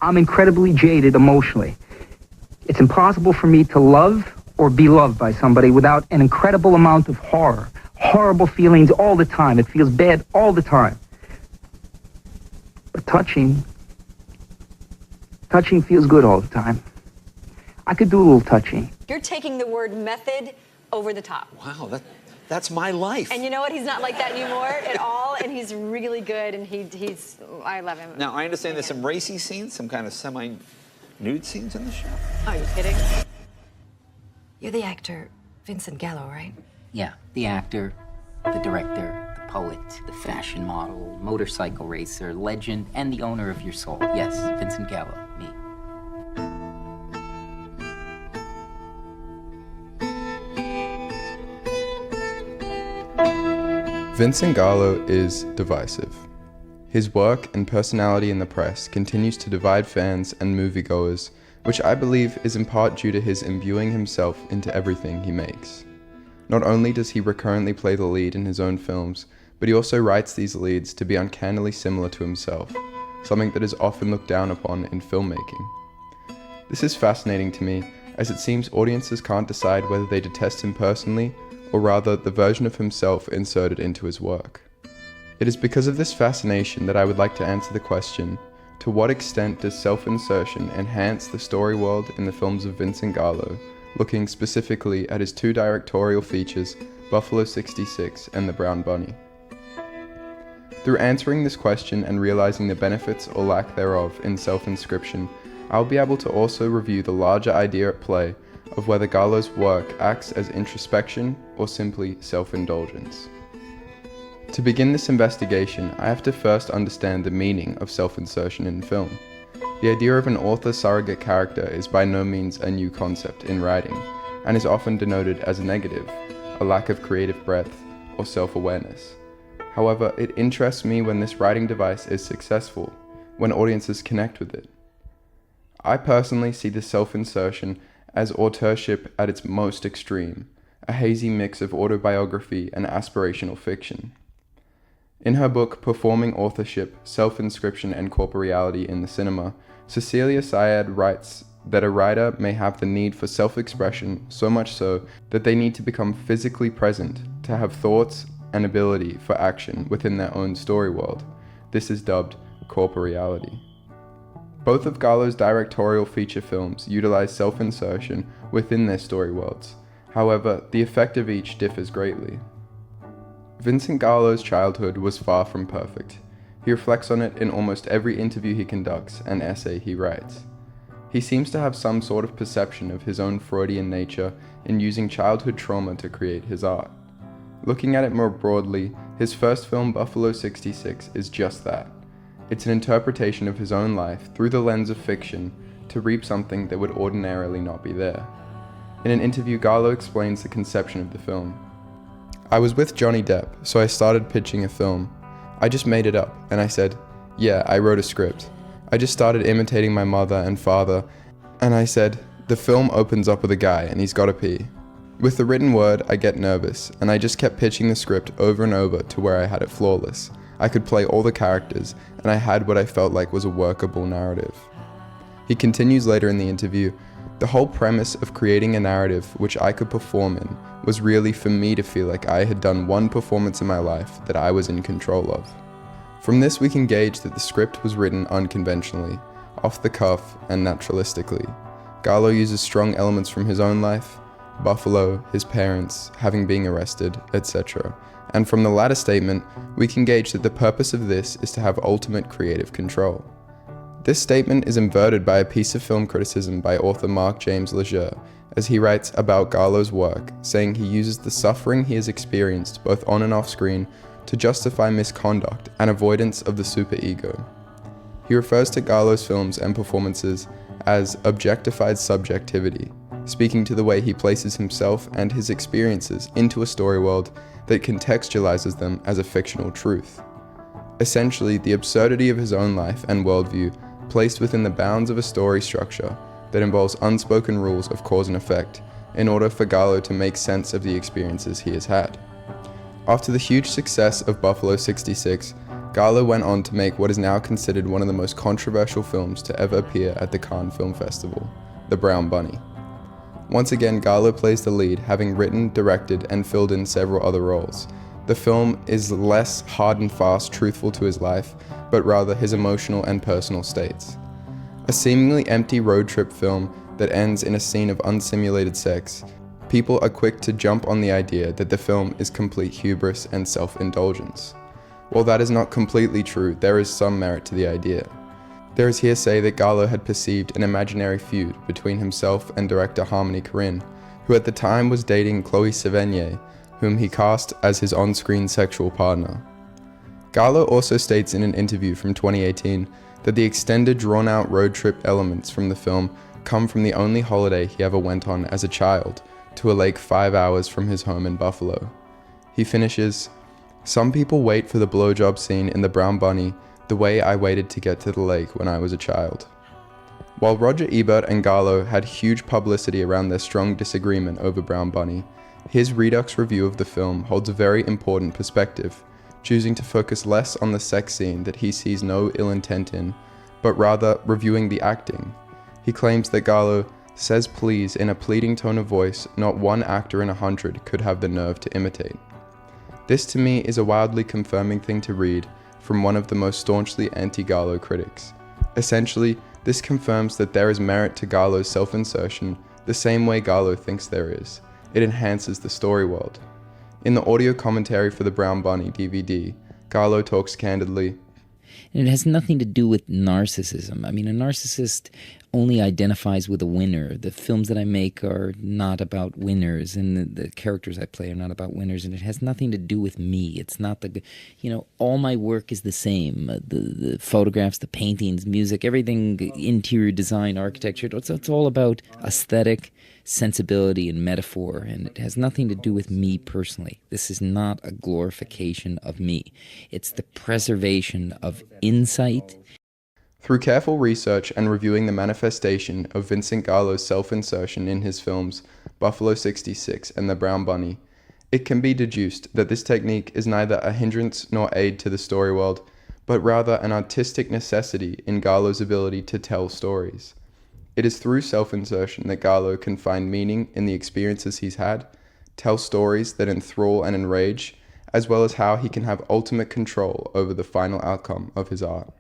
I'm incredibly jaded emotionally. It's impossible for me to love or be loved by somebody without an incredible amount of horror. Horrible feelings all the time. It feels bad all the time. But touching feels good all the time. I could do a little touching. You're taking the word method over the top. Wow, that's my life. And you know what? He's not like that anymore at all, and he's really good, and he's I love him. Now, I understand there's some racy scenes, some kind of semi-nude scenes in the show. Are you kidding? You're the actor, Vincent Gallo, right? Yeah, the actor, the director, the poet, the fashion model, motorcycle racer, legend, and the owner of your soul. Yes, Vincent Gallo, me. Vincent Gallo is divisive. His work and personality in the press continues to divide fans and moviegoers, which I believe is in part due to his imbuing himself into everything he makes. Not only does he recurrently play the lead in his own films, but he also writes these leads to be uncannily similar to himself, something that is often looked down upon in filmmaking. This is fascinating to me, as it seems audiences can't decide whether they detest him personally, or rather the version of himself inserted into his work. It is because of this fascination that I would like to answer the question, to what extent does self-insertion enhance the story world in the films of Vincent Gallo, looking specifically at his two directorial features, Buffalo 66 and The Brown Bunny. Through answering this question and realizing the benefits or lack thereof in self-inscription, I'll be able to also review the larger idea at play of whether Gallo's work acts as introspection or simply self-indulgence. To begin this investigation, I have to first understand the meaning of self-insertion in film. The idea of an author surrogate character is by no means a new concept in writing, and is often denoted as a negative, a lack of creative breadth, or self-awareness. However, it interests me when this writing device is successful, when audiences connect with it. I personally see the self-insertion as authorship at its most extreme, a hazy mix of autobiography and aspirational fiction. In her book Performing Authorship, Self-Inscription and Corporeality in the Cinema, Cecilia Syed writes that a writer may have the need for self-expression so much so that they need to become physically present to have thoughts and ability for action within their own story world. This is dubbed corporeality. Both of Gallo's directorial feature films utilize self-insertion within their story worlds. However, the effect of each differs greatly. Vincent Gallo's childhood was far from perfect. He reflects on it in almost every interview he conducts and essay he writes. He seems to have some sort of perception of his own Freudian nature in using childhood trauma to create his art. Looking at it more broadly, his first film Buffalo 66 is just that. It's an interpretation of his own life through the lens of fiction to reap something that would ordinarily not be there. In an interview, Gallo explains the conception of the film. I was with Johnny Depp, so I started pitching a film. I just made it up, and I said, yeah, I wrote a script. I just started imitating my mother and father, and I said, the film opens up with a guy and he's gotta pee. With the written word, I get nervous, and I just kept pitching the script over and over to where I had it flawless. I could play all the characters, and I had what I felt like was a workable narrative. He continues later in the interview, the whole premise of creating a narrative which I could perform in was really for me to feel like I had done one performance in my life that I was in control of. From this we can gauge that the script was written unconventionally, off the cuff and naturalistically. Gallo uses strong elements from his own life, Buffalo, his parents, having been arrested, etc. And from the latter statement, we can gauge that the purpose of this is to have ultimate creative control. This statement is inverted by a piece of film criticism by author Mark James Leger, as he writes about Gallo's work, saying he uses the suffering he has experienced both on and off screen to justify misconduct and avoidance of the superego. He refers to Gallo's films and performances as objectified subjectivity, speaking to the way he places himself and his experiences into a story world that contextualizes them as a fictional truth. Essentially, the absurdity of his own life and worldview placed within the bounds of a story structure that involves unspoken rules of cause and effect in order for Gallo to make sense of the experiences he has had. After the huge success of Buffalo 66, Gallo went on to make what is now considered one of the most controversial films to ever appear at the Cannes Film Festival, The Brown Bunny. Once again, Gallo plays the lead, having written, directed, and filled in several other roles. The film is less hard and fast truthful to his life, but rather his emotional and personal states. A seemingly empty road trip film that ends in a scene of unsimulated sex, people are quick to jump on the idea that the film is complete hubris and self-indulgence. While that is not completely true, there is some merit to the idea. There is hearsay that Gallo had perceived an imaginary feud between himself and director Harmony Korine, who at the time was dating Chloe Sevigny, whom he cast as his on-screen sexual partner. Gallo also states in an interview from 2018 that the extended drawn-out road trip elements from the film come from the only holiday he ever went on as a child, to a lake 5 hours from his home in Buffalo. He finishes, "Some people wait for the blowjob scene in The Brown Bunny the way I waited to get to the lake when I was a child." While Roger Ebert and Gallo had huge publicity around their strong disagreement over Brown Bunny, his Redux review of the film holds a very important perspective, choosing to focus less on the sex scene that he sees no ill intent in, but rather reviewing the acting. He claims that Gallo says please in a pleading tone of voice not one actor in 100 could have the nerve to imitate. This to me is a wildly confirming thing to read from one of the most staunchly anti-Gallo critics. Essentially, this confirms that there is merit to Gallo's self-insertion the same way Gallo thinks there is. It enhances the story world. In the audio commentary for the Brown Bunny DVD, Gallo talks candidly. And it has nothing to do with narcissism. I mean, a narcissist only identifies with a winner. The films that I make are not about winners, and the characters I play are not about winners, and it has nothing to do with me. It's not all my work is the same. The photographs, the paintings, music, everything, interior design, architecture, it's all about aesthetic, sensibility, and metaphor, and it has nothing to do with me personally. This is not a glorification of me. It's the preservation of insight. Through careful research and reviewing the manifestation of Vincent Gallo's self-insertion in his films Buffalo 66 and The Brown Bunny, it can be deduced that this technique is neither a hindrance nor aid to the story world, but rather an artistic necessity in Gallo's ability to tell stories. It is through self-insertion that Gallo can find meaning in the experiences he's had, tell stories that enthrall and enrage, as well as how he can have ultimate control over the final outcome of his art.